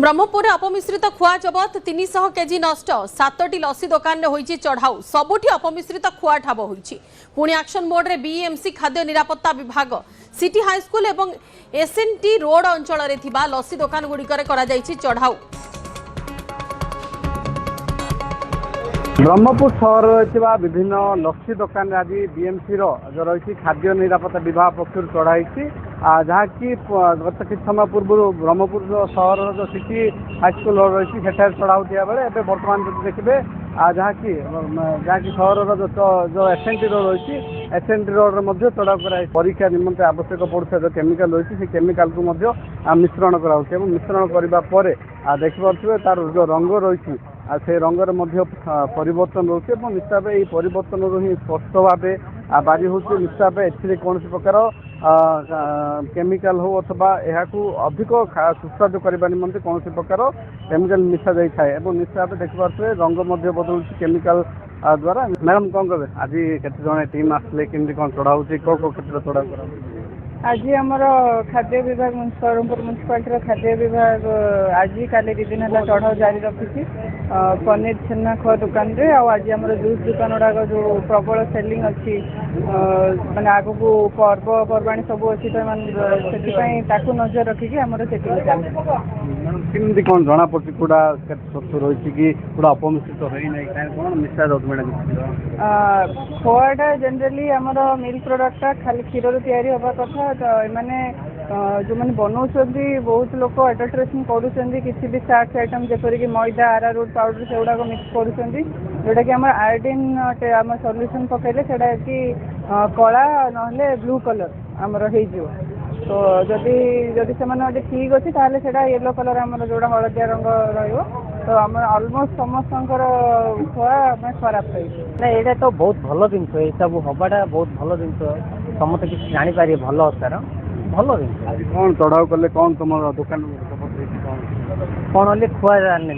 ब्रह्मपुर अपमिश्रित खुआ जबत 300 केजी नष्ट 7टी लस्सी दुकान होईची चढ़ाऊ सबुठी अपमिश्रित खुआ ठाब होईची पुणी एक्शन मोड रे बीएमसी खाद्य निरापत्ता विभाग सिटी हाईस्कूल एवं एसएनटी रोड अंचल रे थिबा लस्सी दुकान गुड़िकर करा जाईची चढ़ाऊ। ब्रह्मपुर सहर रही विभिन्न लस्सी दुकान आज बीएमसी जो रही खाद्य निरापत्ता विभाग पक्ष चढ़ाई जहाँकि गत कि समय पूर्व ब्रह्मपुर सहर जो सिटी हाईस्कूल रही चढ़ाऊ बेले एवं बर्तमान जो देखिए जहाँकि सहर जो एसएनटी रोड रही एसएनटी रोड में चढ़ाऊ कर परीक्षा निमंते आवश्यक पड़ता जो केमिकल रही है केमिकल को मिश्रण कर मिश्रण करने देखिपे तार जो रंग रही से रंगर परिवर्तन रोचे निश्चित भाव परिवर्तन ही स्पष्ट भाव बारी हो निश्चित भाव कौन प्रकार केमिकल हो अथवा यह अधिक सुस्वादु करने निमंते कौन प्रकार केमिकल मिसा जाए निश्चित भाव देखिए रंग बदलू केमिकल द्वारा। मैडम कौन कहे आज केते जन टीम आसले केमती कौन चढ़ाऊ कौ क्षेत्र चढ़ाऊ कर आज आमर खाद्य विभाग ब्रह्मपुर म्यूनिसिपालिटी खाद्य विभाग आज काली दी दिन है चढ़ाऊ जारी रखी पनीर छेना खुआ दुकान रे आज आम जूस दुकान गुड़ाक जो प्रबल सेलिंग अच्छी माने आग को पर्वपर्वाणी सब अच्छी तो नजर रखिकी आमर सेटिंग केमती कौन जना पड़ी कूड़ा सत्य रही कि कूड़ा अपमिश्रित होना कौन मिसा खुआटा जनरली आमर मिल्क प्रोडक्टा खाली क्षीर तैयारी हवा कथा तो मैंने जो मैंने बनाऊँ बहुत लोग एडल्ट्रेशन करुँच किसी भी स्टार्च आइटम जपरिक मैदा आरारूट पाउडर से गुड़ाक मिक्स करुँच जोटा कि आम आयोडीन आम सल्यूशन पकड़े से कि कला ना ब्लू कलर आमर हो तो जदि से ठीक अच्छे ताले से येलो कलर आम जोड़ा हलदिया रंग तो आम अलमोस्ट समस्त खुआ खराब पाई ये तो बहुत भल जिन सब हवाटा बहुत भल जिन समस्त किसी जापर भल तार भल जिन कौन चढ़ाऊ कले कौन तुम दुकान कौन हे खुआ ने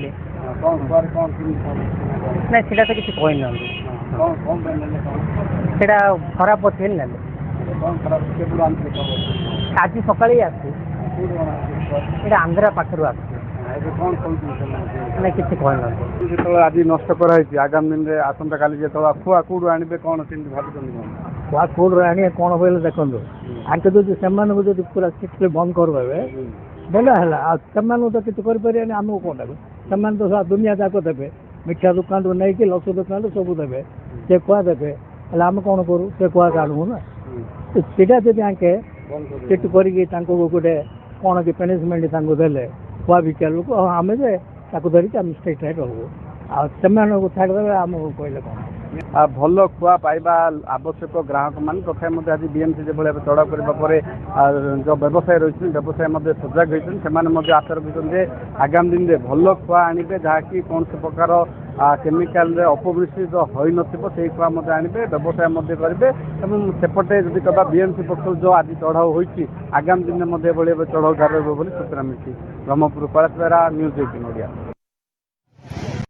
ना सीटा तो किसी कही ना सीटा खराब अच्छे ना आज सका आस आंध्रा पाखर आस किसी कहना जो आज नष्ट कराई आगामी दिन में आसंता काली जो खुआ कौटू आने कौन भाई खुआ कौटू आने कौन बोले देखो आगे जो पूरा स्ट्रिक्टली बंद करवे बोले है तो किसी करें आमको कौन देवे तो दुनिया जाक देवे मिठा दुकान नहीं कि लस्सी दुकान सब देवे से खुआ देवे आम कौन करूँ से खुआ आनू ना सीटा जब आके चिट कर गोटे कौन कि पनिशमेंट देले खुआ बिका लोक आम धरिकी आम स्ट्रिक्ट रहू आ छाड़दे आमको कहले कौन भल खुआ पाइबा आवश्यक ग्राहक मान तथा आज बीएमसी जो भाई चढ़ाऊ करने जो व्यवसाय रही व्यवसाय सजग होती आशा रखिए आगामी दिन में भल खुआ आने जहाँकि कौन से प्रकार केमिकल अपमिश्रित हो नई खुआ आने व्यवसाय करेंगे सेपटे जब कदा बीएमसी पक्ष जो आज चढ़ाऊ होती आगामी दिन में चढ़ाऊ जारी सूचना मिली। ब्रह्मपुर कलासरा न्यूज 18 ओडिया।